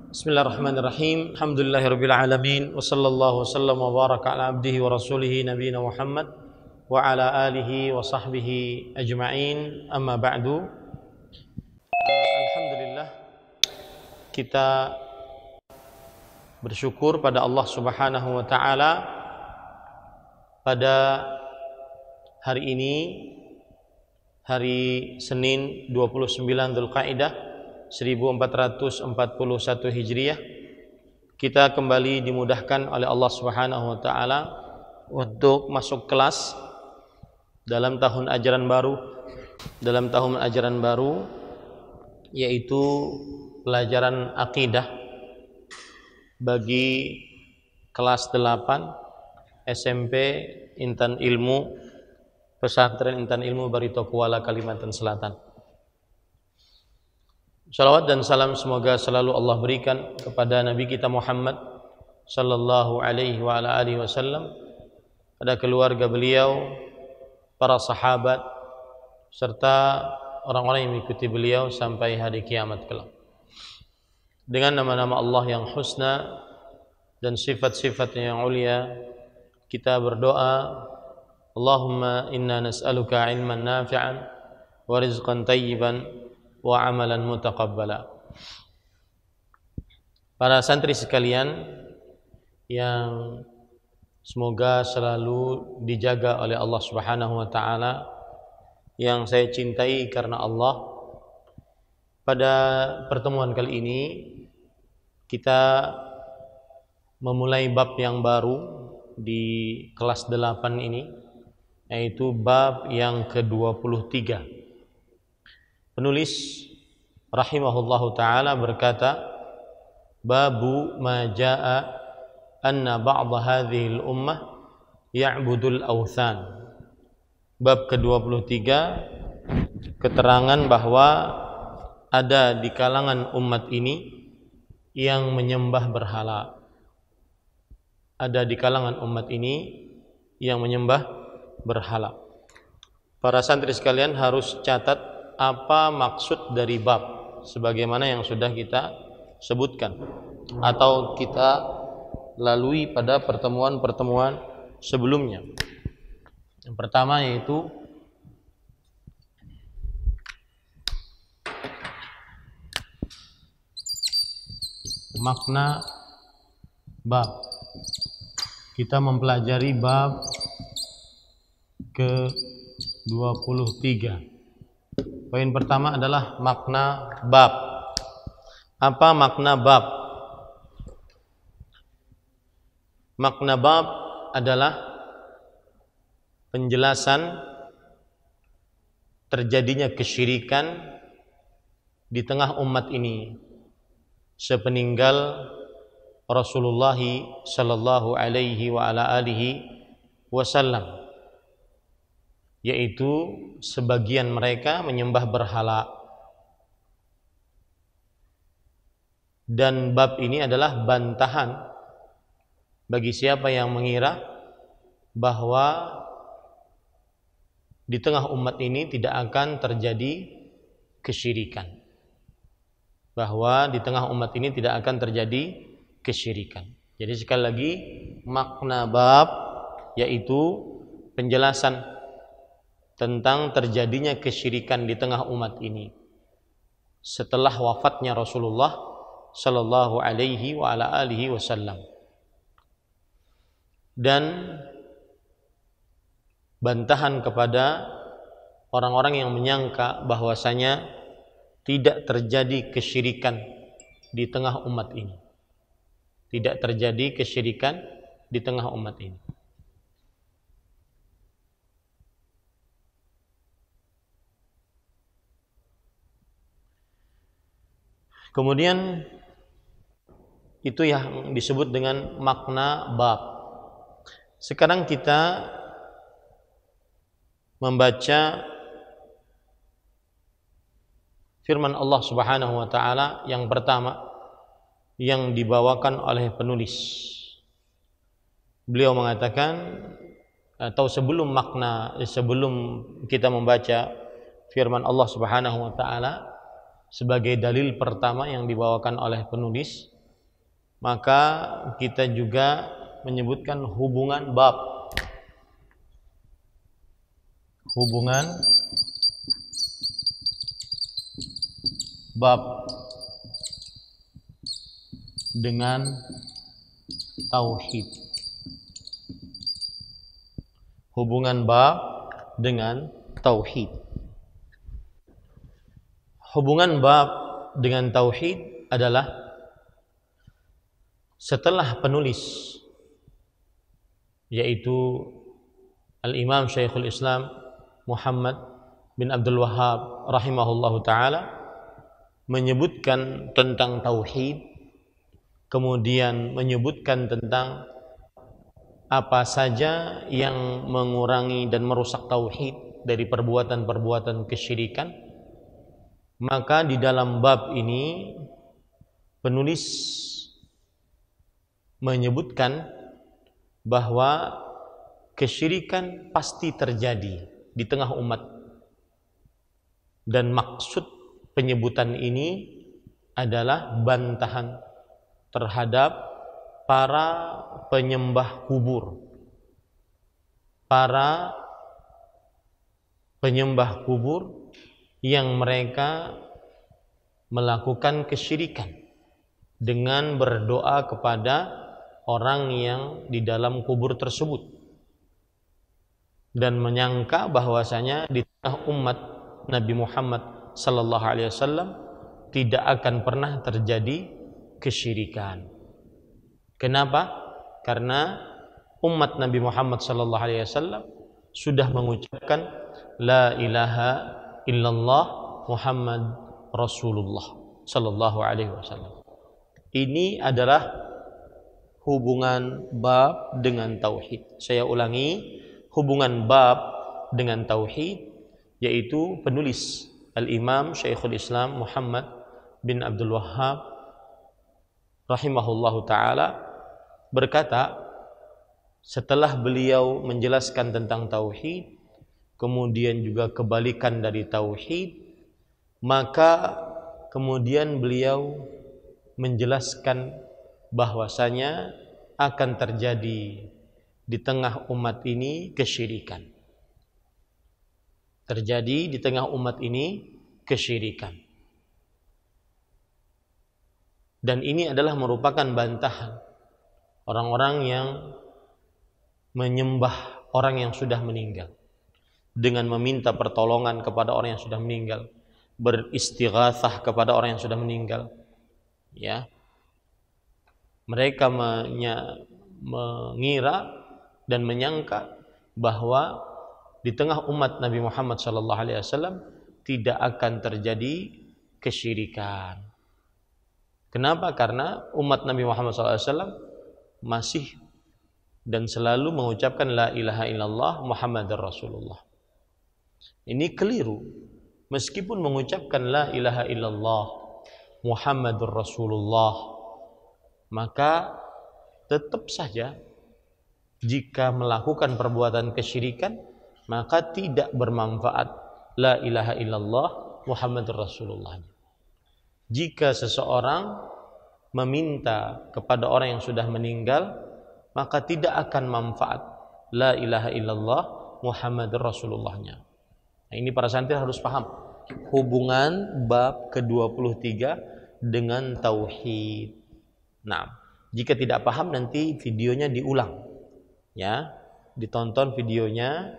Bismillahirrahmanirrahim. Alhamdulillahirabbil alamin wa sallallahu wasallam wa baraka ala abdihi wa rasulih nabiyina Muhammad wa ala alihi wa sahbihi ajma'in. Amma ba'du. Alhamdulillah, kita bersyukur pada Allah Subhanahu wa taala pada hari ini, hari Senin 29 Dzulqa'dah 1441 Hijriah, kita kembali dimudahkan oleh Allah Subhanahu wa taala untuk masuk kelas dalam tahun ajaran baru, yaitu pelajaran akidah bagi kelas 8 SMP Intan Ilmu, Pesantren Intan Ilmu Barito Kuala, Kalimantan Selatan. Salawat dan salam semoga selalu Allah berikan kepada Nabi kita Muhammad sallallahu alaihi wa ala alihi wasallam, pada keluarga beliau, para sahabat, serta orang-orang yang mengikuti beliau sampai hari kiamat kelak. Dengan nama-nama Allah yang husna dan sifat-sifatnya yang ulia, kita berdoa, Allahumma inna nas'aluka ilman nafi'an wa rizqan tayyiban wa amalan mutaqabbala. Para santri sekalian yang semoga selalu dijaga oleh Allah Subhanahu wa taala, yang saya cintai karena Allah, pada pertemuan kali ini kita memulai bab yang baru di kelas 8 ini, yaitu bab yang ke-23. Penulis rahimahullahu taala berkata, babu ma jaa anna ba'd hadhihi al-ummah ya'budul awthan. Bab ke-23, keterangan bahwa ada di kalangan umat ini yang menyembah berhala. Ada di kalangan umat ini yang menyembah berhala. Para santri sekalian harus catat apa maksud dari bab sebagaimana yang sudah kita sebutkan atau kita lalui pada pertemuan-pertemuan sebelumnya. Yang pertama yaitu makna bab. Kita mempelajari bab ke-23. Poin pertama adalah makna bab. Apa makna bab? Makna bab adalah penjelasan terjadinya kesyirikan di tengah umat ini sepeninggal Rasulullah sallallahu alaihi wa ala alihi wasallam, yaitu sebagian mereka menyembah berhala. Dan bab ini adalah bantahan bagi siapa yang mengira bahwa di tengah umat ini tidak akan terjadi kesyirikan. Bahwa di tengah umat ini tidak akan terjadi kesyirikan. Jadi sekali lagi, makna bab yaitu penjelasan tentang terjadinya kesyirikan di tengah umat ini setelah wafatnya Rasulullah sallallahu alaihi wa ala alihi wasallam, dan bantahan kepada orang-orang yang menyangka bahwasanya tidak terjadi kesyirikan di tengah umat ini. Tidak terjadi kesyirikan di tengah umat ini. Kemudian itu yang disebut dengan makna bab. Sekarang kita membaca firman Allah Subhanahu wa taala yang pertama yang dibawakan oleh penulis. Beliau mengatakan, atau sebelum kita membaca firman Allah Subhanahu wa taala, sebagai dalil pertama yang dibawakan oleh penulis, maka kita juga menyebutkan hubungan bab. Hubungan bab dengan tauhid. Hubungan bab dengan tauhid. Hubungan bab dengan tauhid adalah setelah penulis, yaitu Al-Imam Syekhul Islam Muhammad bin Abdul Wahhab rahimahullahu ta'ala menyebutkan tentang tauhid, kemudian menyebutkan tentang apa saja yang mengurangi dan merusak tauhid dari perbuatan-perbuatan kesyirikan, maka di dalam bab ini penulis menyebutkan bahwa kesyirikan pasti terjadi di tengah umat, dan maksud penyebutan ini adalah bantahan terhadap para penyembah kubur. Para penyembah kubur yang mereka melakukan kesyirikan dengan berdoa kepada orang yang di dalam kubur tersebut, dan menyangka bahwasanya di tengah umat Nabi Muhammad sallallahu alaihi wasallam tidak akan pernah terjadi kesyirikan. Kenapa? Karena umat Nabi Muhammad sallallahu alaihi wasallam sudah mengucapkan la ilaha illallah Muhammad Rasulullah sallallahu alaihi wasallam. Ini adalah hubungan bab dengan tauhid. Saya ulangi, hubungan bab dengan tauhid, yaitu penulis Al-Imam Syekhul Islam Muhammad bin Abdul Wahhab rahimahullahu ta'ala berkata, setelah beliau menjelaskan tentang tauhid, kemudian juga kebalikan dari tauhid, maka kemudian beliau menjelaskan bahwasanya akan terjadi di tengah umat ini kesyirikan. Terjadi di tengah umat ini kesyirikan. Dan ini adalah merupakan bantahan orang-orang yang menyembah orang yang sudah meninggal dengan meminta pertolongan kepada orang yang sudah meninggal, beristighatsah kepada orang yang sudah meninggal. Ya. Mereka mengira dan menyangka bahwa di tengah umat Nabi Muhammad SAW tidak akan terjadi kesyirikan. Kenapa? Karena umat Nabi Muhammad SAW masih dan selalu mengucapkan la ilaha illallah Muhammadar Rasulullah. Ini keliru. Meskipun mengucapkan la ilaha illallah Muhammadur Rasulullah, maka tetap saja jika melakukan perbuatan kesyirikan, maka tidak bermanfaat la ilaha illallah Muhammadur Rasulullah. Jika seseorang meminta kepada orang yang sudah meninggal, maka tidak akan manfaat la ilaha illallah Muhammadur Rasulullahnya. Nah, ini para santri harus paham hubungan bab ke-23 dengan tauhid. Nah, jika tidak paham nanti videonya diulang. Ya, ditonton videonya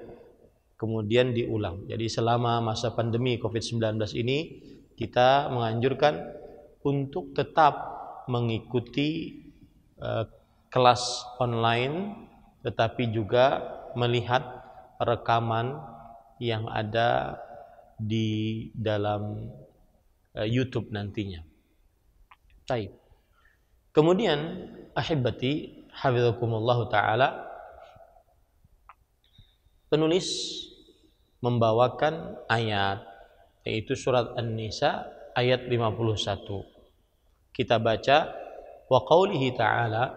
kemudian diulang. Jadi selama masa pandemi COVID-19 ini kita menganjurkan untuk tetap mengikuti kelas online, tetapi juga melihat rekaman yang ada di dalam YouTube nantinya. Baik. Kemudian ahibati hafizakumullah taala, penulis membawakan ayat, yaitu surat An-Nisa ayat 51. Kita baca, wa qaulihi ta'ala,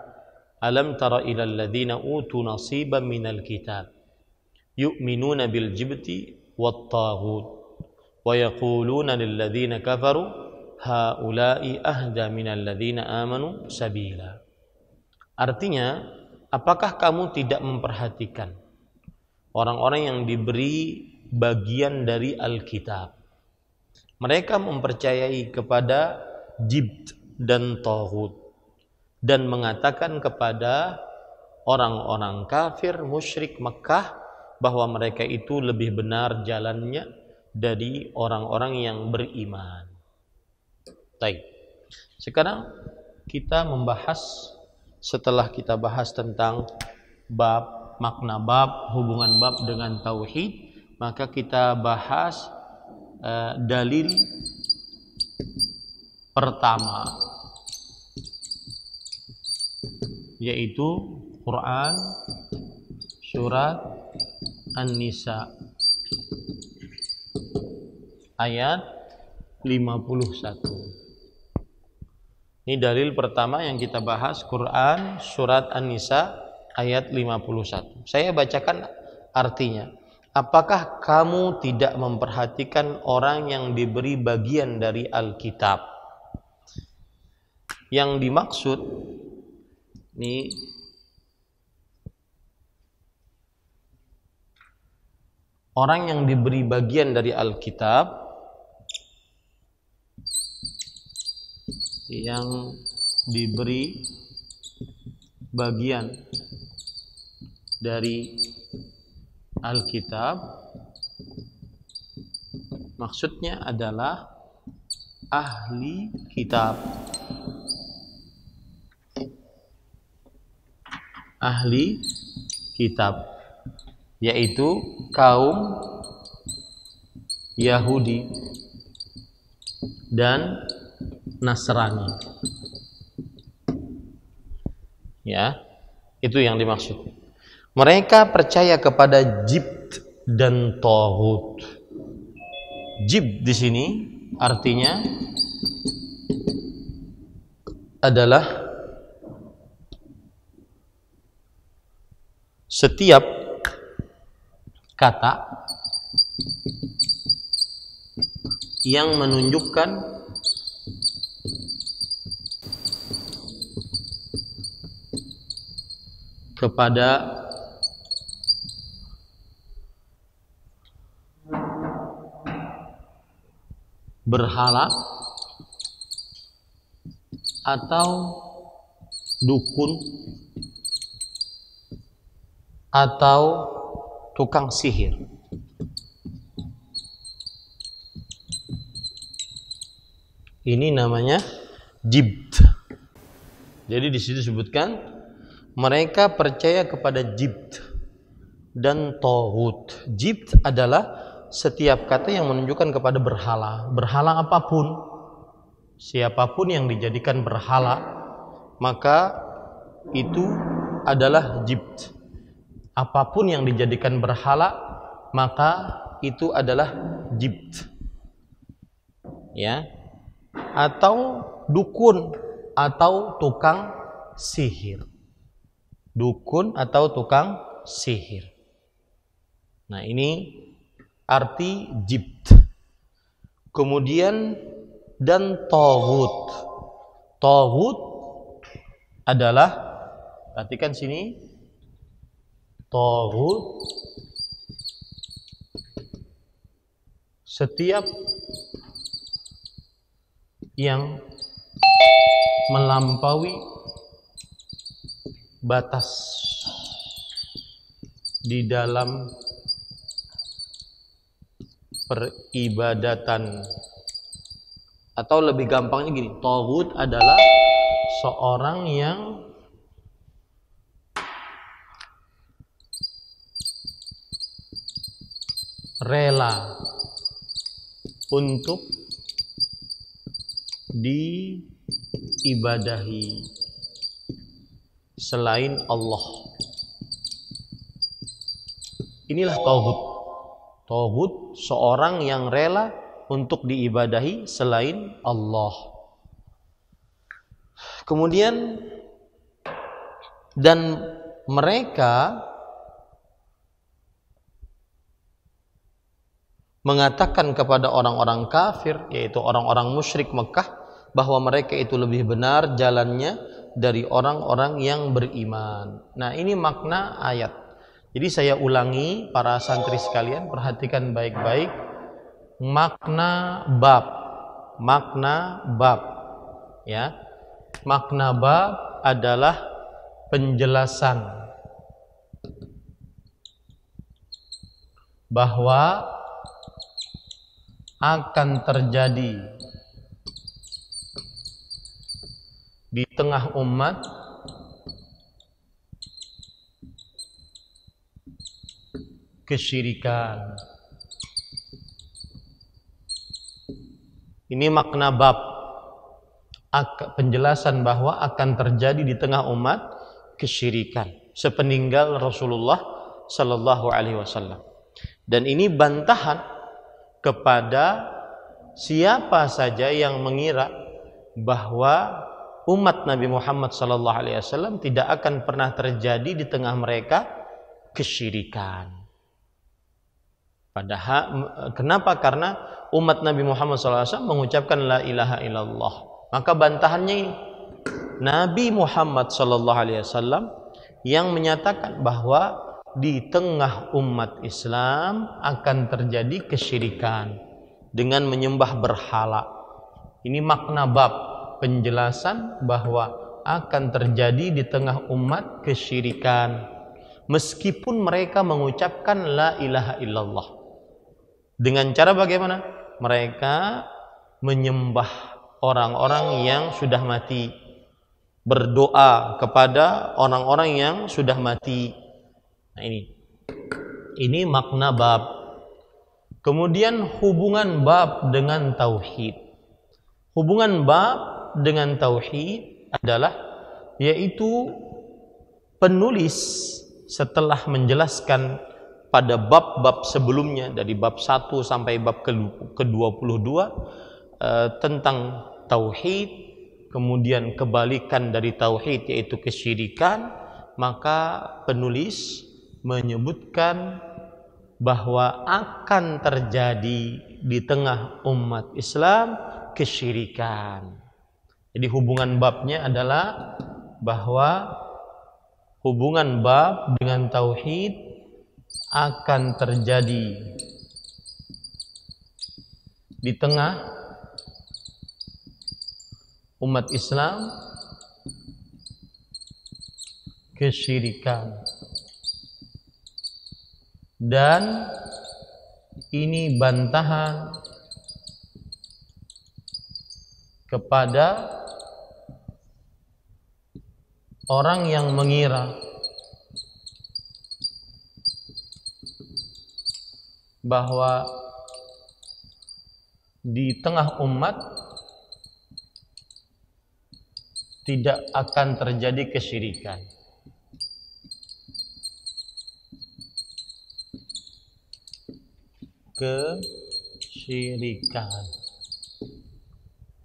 alam tara ilal ladzina utu nasiban minal kitab yu'minuna bil jibti wat taghut wa yaquluna lil ladzina kafaru haula'i ahda minal ladzina amanu sabila. Artinya, apakah kamu tidak memperhatikan orang-orang yang diberi bagian dari Alkitab? Mereka mempercayai kepada jibt dan taghut dan mengatakan kepada orang-orang kafir musyrik Mekah bahwa mereka itu lebih benar jalannya dari orang-orang yang beriman. Baik. Sekarang kita membahas, setelah kita bahas tentang bab, makna bab, hubungan bab dengan tauhid, maka kita bahas dalil pertama, yaitu Quran surat An-Nisa ayat 51. Ini dalil pertama yang kita bahas, Quran surat An-Nisa ayat 51. Saya bacakan artinya. Apakah kamu tidak memperhatikan orang yang diberi bagian dari Alkitab? Yang dimaksud ini orang yang diberi bagian dari Alkitab, yang diberi bagian dari Alkitab maksudnya adalah ahli kitab. Ahli kitab yaitu kaum Yahudi dan Nasrani. Ya, itu yang dimaksud. Mereka percaya kepada jibt dan taghut. Jibt di sini artinya adalah setiap kata yang menunjukkan kepada berhala atau dukun atau tukang sihir. Ini namanya jibt. Jadi di situ disebutkan mereka percaya kepada jibt dan taghut. Jibt adalah setiap kata yang menunjukkan kepada berhala. Berhala apapun, siapapun yang dijadikan berhala, maka itu adalah jibt. Apapun yang dijadikan berhala, maka itu adalah jibt. Ya. Atau dukun atau tukang sihir. Dukun atau tukang sihir. Nah, ini arti jibt. Kemudian dan taghut. Taghut adalah, perhatikan sini, taghut setiap yang melampaui batas di dalam peribadatan, atau lebih gampangnya gini, taghut adalah seorang yang rela untuk diibadahi selain Allah. Inilah taghut. Taghut seorang yang rela untuk diibadahi selain Allah. Kemudian dan mereka mengatakan kepada orang-orang kafir, yaitu orang-orang musyrik Mekah, bahwa mereka itu lebih benar jalannya dari orang-orang yang beriman. Nah, ini makna ayat. Jadi saya ulangi, para santri sekalian, perhatikan baik-baik makna bab. Makna bab, ya. Makna bab adalah penjelasan bahwa akan terjadi di tengah umat kesyirikan. Ini makna bab, penjelasan bahwa akan terjadi di tengah umat kesyirikan sepeninggal Rasulullah Sallallahu Alaihi Wasallam. Dan ini bantahan kepada siapa saja yang mengira bahwa umat Nabi Muhammad Sallallahu Alaihi Wasallam tidak akan pernah terjadi di tengah mereka kesyirikan. Padahal kenapa? Karena umat Nabi Muhammad SAW mengucapkan la ilaha illallah. Maka bantahannya ini, Nabi Muhammad SAW yang menyatakan bahwa di tengah umat Islam akan terjadi kesyirikan dengan menyembah berhala. Ini makna bab, penjelasan bahwa akan terjadi di tengah umat kesyirikan meskipun mereka mengucapkan la ilaha illallah. Dengan cara bagaimana? Mereka menyembah orang-orang yang sudah mati, berdoa kepada orang-orang yang sudah mati. Nah, ini makna bab. Kemudian hubungan bab dengan tauhid. Hubungan bab dengan tauhid adalah, yaitu penulis setelah menjelaskan pada bab-bab sebelumnya, dari bab 1 sampai bab ke-22 tentang tauhid, kemudian kebalikan dari tauhid yaitu kesyirikan, maka penulis menyebutkan bahwa akan terjadi di tengah umat Islam kesyirikan. Jadi hubungan babnya adalah bahwa hubungan bab dengan tauhid akan terjadi di tengah umat Islam kesyirikan, dan ini bantahan kepada orang yang mengira bahwa di tengah umat tidak akan terjadi kesyirikan. Kesyirikan.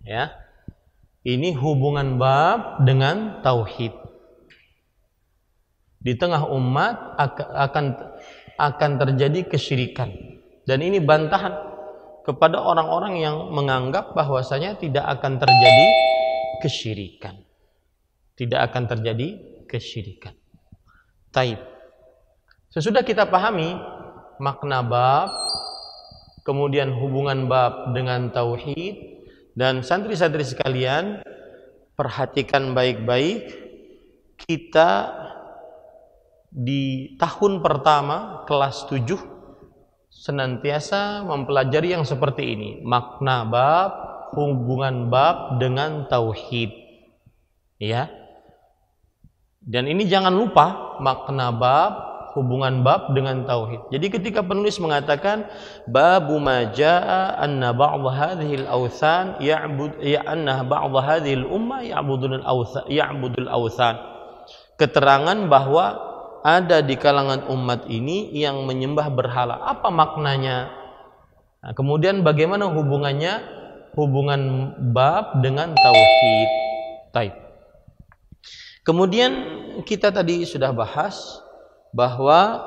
Ya. Ini hubungan bab dengan tauhid. Di tengah umat akan terjadi kesyirikan. Dan ini bantahan kepada orang-orang yang menganggap bahwasanya tidak akan terjadi kesyirikan. Tidak akan terjadi kesyirikan. Taib. Sesudah kita pahami makna bab, kemudian hubungan bab dengan tauhid, dan santri-santri sekalian, perhatikan baik-baik, kita di tahun pertama kelas 7 senantiasa mempelajari yang seperti ini, makna bab, hubungan bab dengan tauhid, ya. Dan ini jangan lupa makna bab, hubungan bab dengan tauhid. Jadi ketika penulis mengatakan babu ma jaa anna ba'd hadhihi al-awthan anna ba'd hadhihi al-ummah ya'budul awthan, keterangan bahwa ada di kalangan umat ini yang menyembah berhala. Apa maknanya? Nah, kemudian bagaimana hubungannya? Hubungan bab dengan tauhid. Taib. Kemudian kita tadi sudah bahas bahwa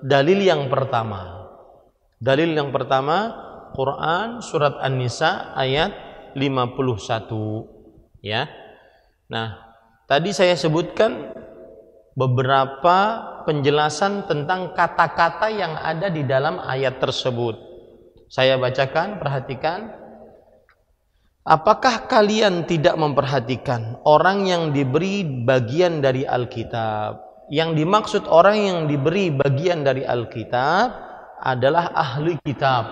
dalil yang pertama. Dalil yang pertama Quran surat An-Nisa ayat 51 ya. Nah, tadi saya sebutkan beberapa penjelasan tentang kata-kata yang ada di dalam ayat tersebut. Saya bacakan, perhatikan. Apakah kalian tidak memperhatikan orang yang diberi bagian dari Alkitab? Yang dimaksud orang yang diberi bagian dari Alkitab adalah ahli kitab,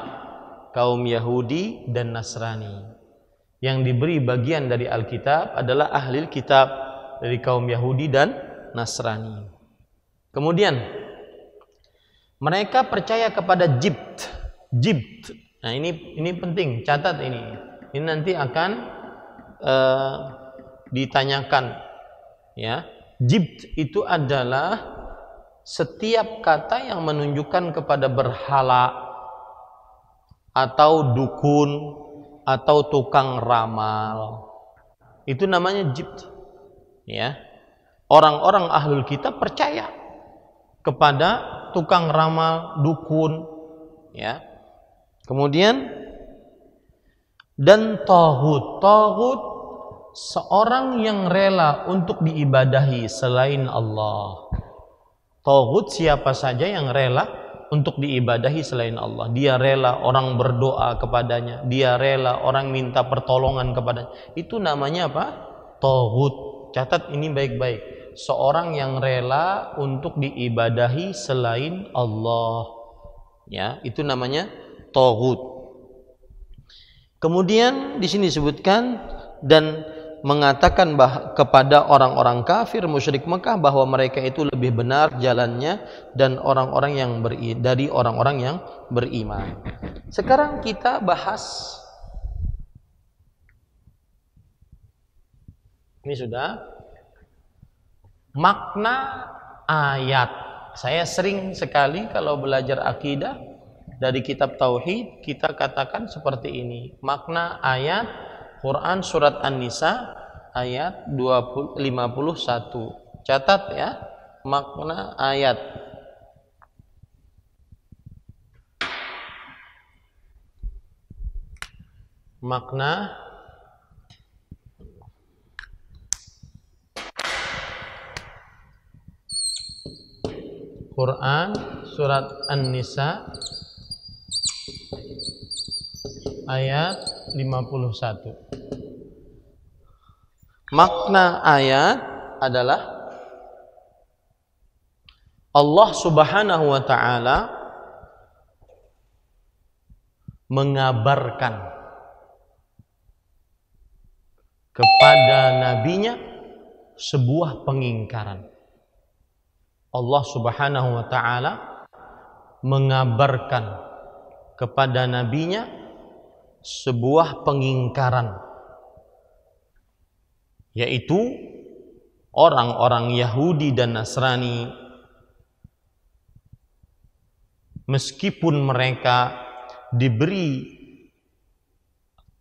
kaum Yahudi dan Nasrani. Yang diberi bagian dari Alkitab adalah ahli kitab dari kaum Yahudi dan Nasrani. Kemudian mereka percaya kepada Jibt. Jibt. Nah, ini penting, catat ini. Ini nanti akan ditanyakan ya. Jibt itu adalah setiap kata yang menunjukkan kepada berhala atau dukun atau tukang ramal. Itu namanya jibt. Ya. Orang-orang ahlul kitab percaya kepada tukang ramal, dukun, ya. Kemudian dan taghut. Taghut seorang yang rela untuk diibadahi selain Allah. Taghut siapa saja yang rela untuk diibadahi selain Allah. Dia rela orang berdoa kepadanya, dia rela orang minta pertolongan kepadanya. Itu namanya apa? Taghut. Catat ini baik-baik. Seorang yang rela untuk diibadahi selain Allah. Ya, itu namanya taghut. Kemudian di sini disebutkan dan mengatakan kepada orang-orang kafir musyrik Mekah bahwa mereka itu lebih benar jalannya dan orang-orang yang dari orang-orang yang beriman. Sekarang kita bahas ini sudah makna ayat. Saya sering sekali kalau belajar akidah dari kitab tauhid kita katakan seperti ini. Makna ayat Quran surat An-Nisa ayat 51. Catat ya, makna ayat. Makna Quran surat An-Nisa ayat 51. Makna ayat adalah Allah Subhanahu wa taala mengabarkan kepada nabinya sebuah pengingkaran. Allah Subhanahu wa taala mengabarkan kepada nabinya sebuah pengingkaran, yaitu orang-orang Yahudi dan Nasrani meskipun mereka diberi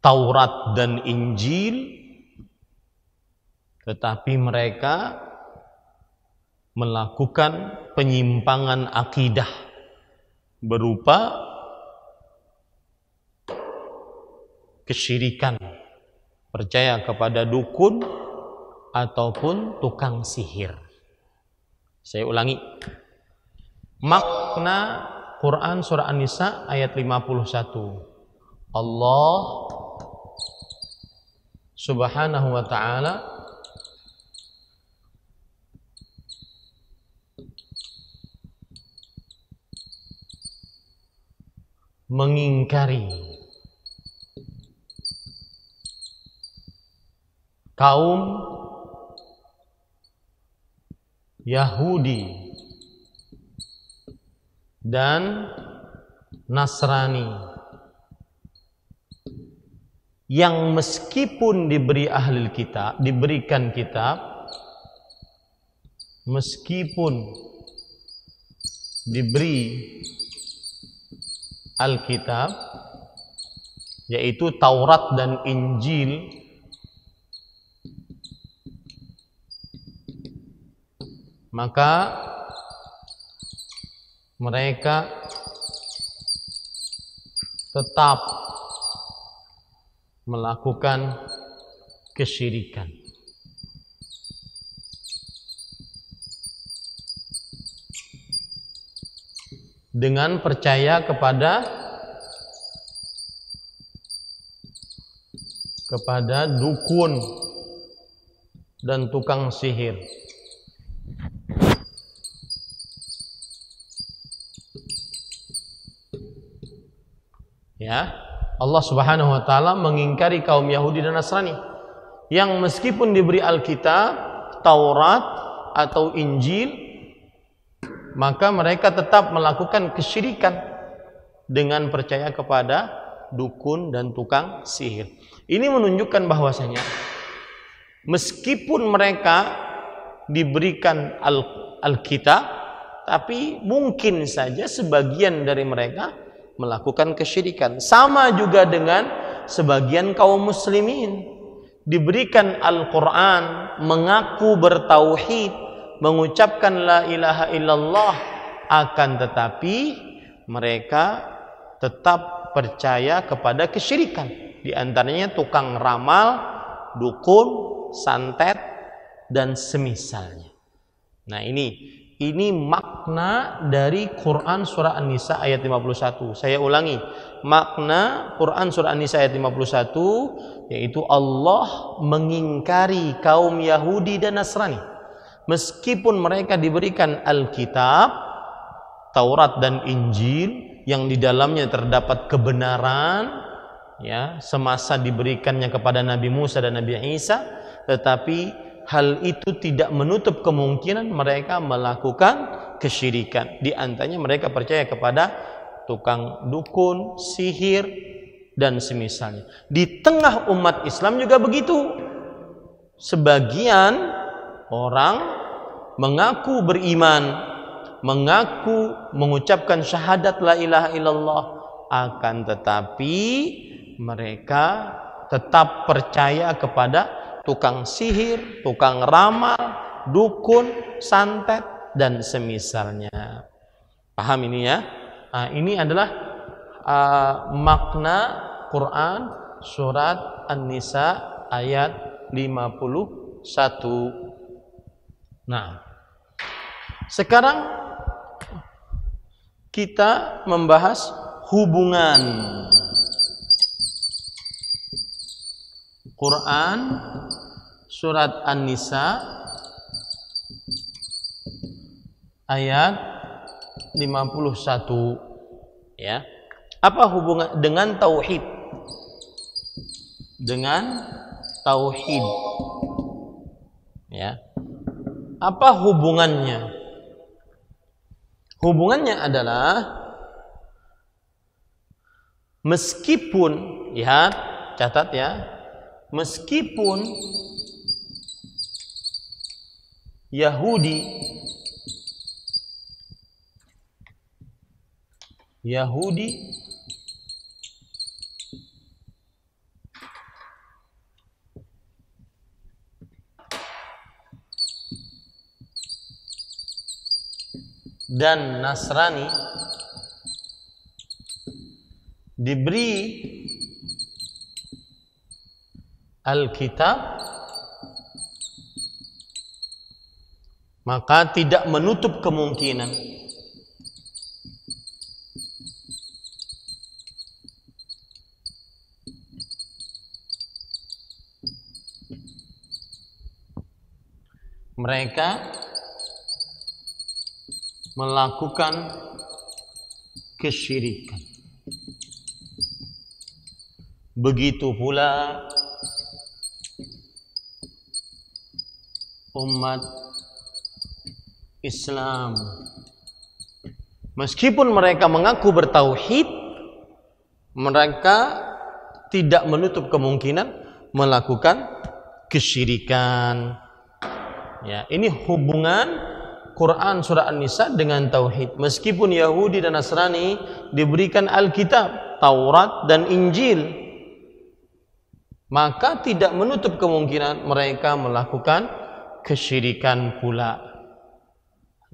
Taurat dan Injil, tetapi mereka melakukan penyimpangan akidah berupa kesyirikan, percaya kepada dukun ataupun tukang sihir. Saya ulangi. Makna Quran surah An-Nisa ayat 51. Allah Subhanahu wa taala mengingkari kaum Yahudi dan Nasrani yang meskipun diberikan kitab, meskipun diberi Alkitab, yaitu Taurat dan Injil, maka mereka tetap melakukan kesyirikan. Dengan percaya kepada dukun dan tukang sihir. Ya, Allah Subhanahu wa taala mengingkari kaum Yahudi dan Nasrani yang meskipun diberi Alkitab, Taurat atau Injil, maka mereka tetap melakukan kesyirikan dengan percaya kepada dukun dan tukang sihir. Ini menunjukkan bahwasanya meskipun mereka diberikan Alkitab, tapi mungkin saja sebagian dari mereka melakukan kesyirikan. Sama juga dengan sebagian kaum muslimin diberikan Al-Quran, mengaku bertauhid, mengucapkan la ilaha illallah, akan tetapi mereka tetap percaya kepada kesyirikan. Di antaranya tukang ramal, dukun, santet, dan semisalnya. Nah, ini makna dari Quran surah An-Nisa ayat 51. Saya ulangi, makna Quran surah An-Nisa ayat 51 yaitu Allah mengingkari kaum Yahudi dan Nasrani. Meskipun mereka diberikan Alkitab, Taurat dan Injil yang di dalamnya terdapat kebenaran, ya, semasa diberikannya kepada Nabi Musa dan Nabi Isa, tetapi hal itu tidak menutup kemungkinan mereka melakukan kesyirikan. Di antaranya mereka percaya kepada tukang dukun, sihir, dan semisalnya. Di tengah umat Islam juga begitu. Sebagian orang mengaku beriman, mengaku mengucapkan syahadat la ilaha illallah, akan tetapi mereka tetap percaya kepada tukang sihir, tukang ramal, dukun, santet, dan semisalnya. Paham ini ya? Nah, ini adalah makna Quran surat An-Nisa ayat 51. Nah, sekarang kita membahas hubungan Quran surat An-Nisa ayat 51, ya. Apa hubungan dengan tauhid? Dengan tauhid, ya. Apa hubungannya? Hubungannya adalah meskipun, lihat, catat ya, meskipun Yahudi dan Nasrani diberi Alkitab, maka tidak menutup kemungkinan mereka melakukan kesyirikan. Begitu pula umat Islam, meskipun mereka mengaku bertauhid, mereka tidak menutup kemungkinan melakukan kesyirikan. Ya, ini hubungan Quran surah An-Nisa dengan tauhid. Meskipun Yahudi dan Nasrani diberikan Alkitab, Taurat dan Injil, maka tidak menutup kemungkinan mereka melakukan kesyirikan pula.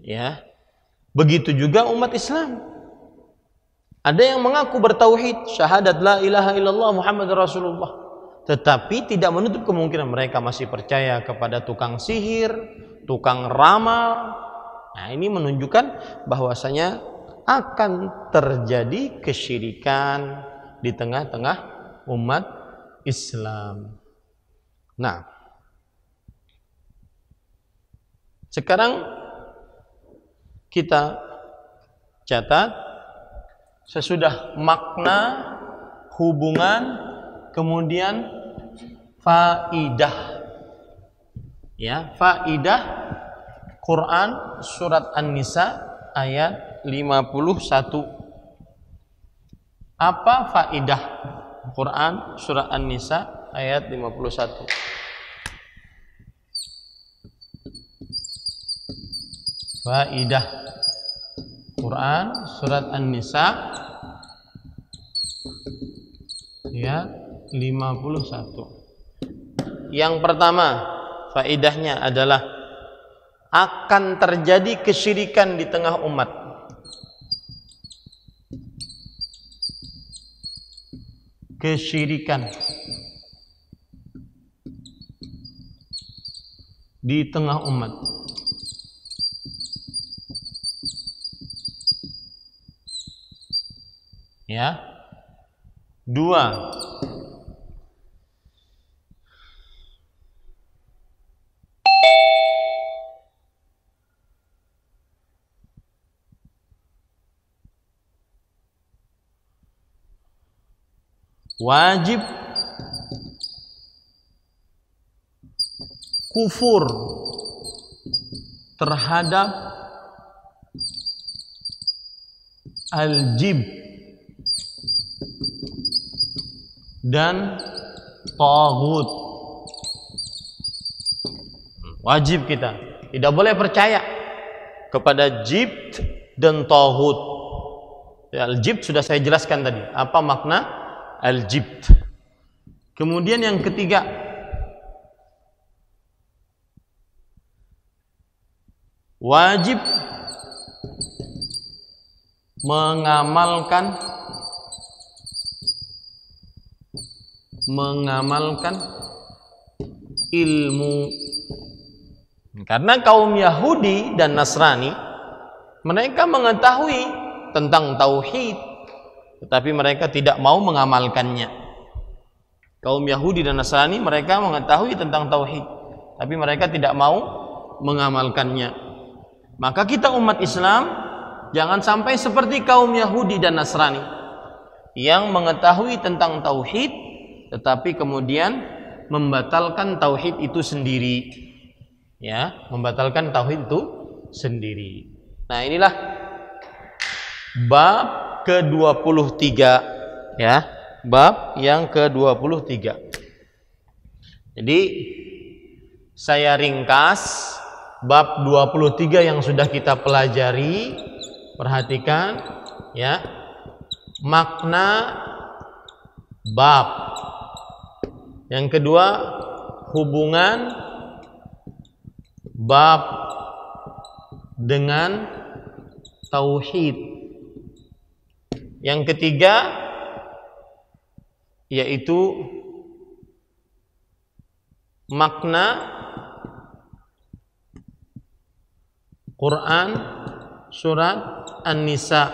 Ya. Begitu juga umat Islam. Ada yang mengaku bertauhid, syahadat la ilaha illallah Muhammad Rasulullah, tetapi tidak menutup kemungkinan mereka masih percaya kepada tukang sihir, tukang ramal. Nah, ini menunjukkan bahwasanya akan terjadi kesyirikan di tengah-tengah umat Islam. Nah, sekarang kita catat sesudah makna, hubungan, kemudian faidah. Ya, faidah Quran surat An-Nisa ayat 51. Apa faidah Quran surat An-Nisa ayat 51? Faidah Quran surat An-Nisa ayat 51. Yang pertama, faidahnya adalah akan terjadi kesyirikan di tengah umat. Kesyirikan di tengah umat. Ya. Dua, wajib kufur terhadap al-jibt dan taghut. Wajib kita tidak boleh percaya kepada jibt dan taghut. Ya, al-jibt sudah saya jelaskan tadi apa makna al-jibt. Kemudian yang ketiga, wajib mengamalkan ilmu. Karena kaum Yahudi dan Nasrani mereka mengetahui tentang tauhid, tetapi mereka tidak mau mengamalkannya. Kaum Yahudi dan Nasrani mereka mengetahui tentang tauhid, tapi mereka tidak mau mengamalkannya. Maka kita umat Islam jangan sampai seperti kaum Yahudi dan Nasrani yang mengetahui tentang tauhid tetapi kemudian membatalkan tauhid itu sendiri. Ya, membatalkan tauhid itu sendiri. Nah, inilah bab ke-23, ya, bab yang ke-23. Jadi saya ringkas bab 23 yang sudah kita pelajari. Perhatikan ya, makna bab. Yang kedua, hubungan bab dengan tauhid. Yang ketiga yaitu makna Quran surat An-Nisa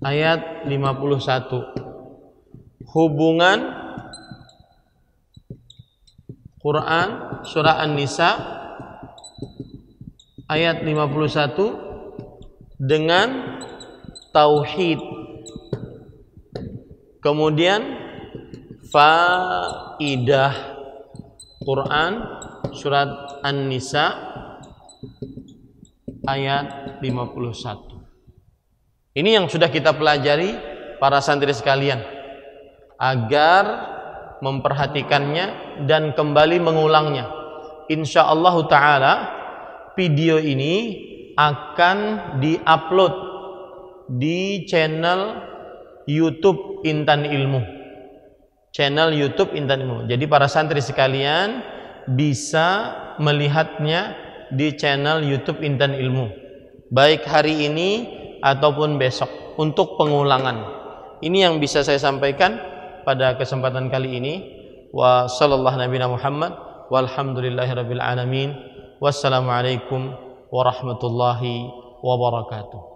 ayat 51. Hubungan Quran surah An-Nisa ayat 51 dengan tauhid. Kemudian faidah Quran surat An-Nisa ayat 51. Ini yang sudah kita pelajari para santri sekalian, agar memperhatikannya dan kembali mengulangnya. Insyaallah ta'ala video ini akan diupload di channel YouTube Intan Ilmu. Channel YouTube Intan Ilmu. Jadi para santri sekalian bisa melihatnya di channel YouTube Intan Ilmu. baik hari ini ataupun besok untuk pengulangan. Ini yang bisa saya sampaikan pada kesempatan kali ini. Wa sallallahu nabiyana Muhammad walhamdulillahirabbil alamin. Wassalamualaikum warahmatullahi wabarakatuh.